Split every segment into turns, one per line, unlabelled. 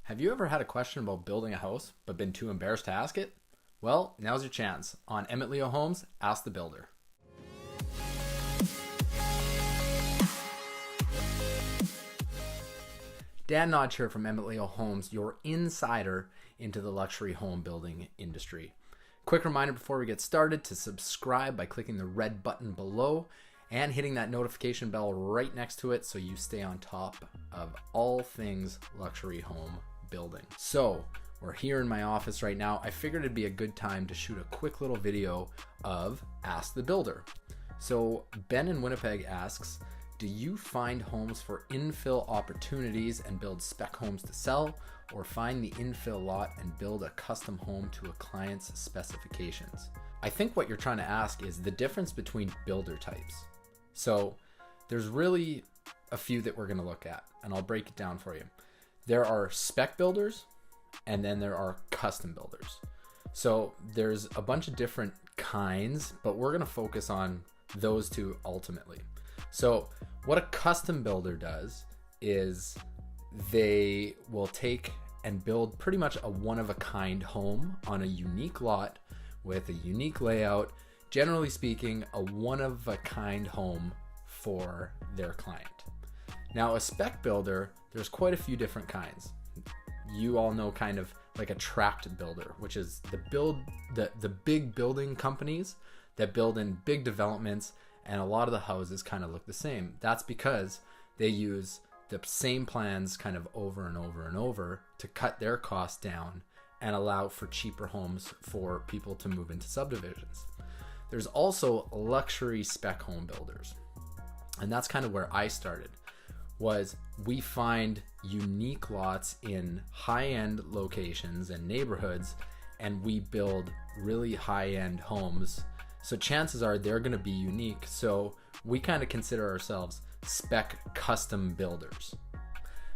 Have you ever had a question about building a house but been too embarrassed to ask it? Well, now's your chance. On Emmett Leo Homes, Ask the Builder. Dan Nodge here from Emmett Leo Homes, your insider into the luxury home building industry. Quick reminder before we get started to subscribe by clicking the red button below and hitting that notification bell right next to it so you stay on top of all things luxury home building. So we're here in my office right now. I figured it'd be a good time to shoot a quick little video of Ask the Builder. So Ben in Winnipeg asks, do you find homes for infill opportunities and build spec homes to sell, or find the infill lot and build a custom home to a client's specifications? I think what you're trying to ask is the difference between builder types. So there's really a few that we're going to look at, and I'll break it down for you. There are spec builders, and then there are custom builders. So there's a bunch of different kinds, but we're going to focus on those two ultimately. So what a custom builder does is they will take and build pretty much a one-of-a-kind home on a unique lot with a unique layout. Generally speaking, a one-of-a-kind home for their client. Now, a spec builder, there's quite a few different kinds. You all know kind of like a tract builder, which is the big building companies that build in big developments, and a lot of the houses kind of look the same. That's because they use the same plans kind of over and over and over to cut their costs down and allow for cheaper homes for people to move into subdivisions. There's also luxury spec home builders, and that's kind of where I started. Was we find unique lots in high-end locations and neighborhoods, and we build really high-end homes. So chances are they're going to be unique. So we kind of consider ourselves spec custom builders.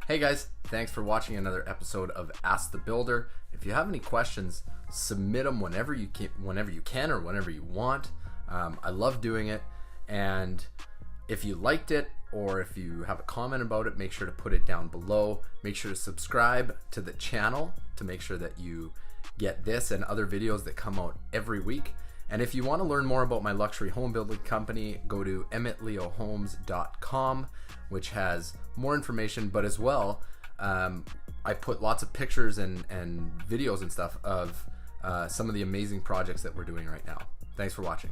Hey guys, thanks for watching another episode of Ask the Builder. If you have any questions, submit them whenever you can or whenever you want. I love doing it. And if you liked it, or if you have a comment about it, make sure to put it down below. Make sure to subscribe to the channel to make sure that you get this and other videos that come out every week. And if you want to learn more about my luxury home building company, go to emmettleohomes.com, which has more information, but as well, I put lots of pictures and videos and stuff of some of the amazing projects that we're doing right now. Thanks for watching.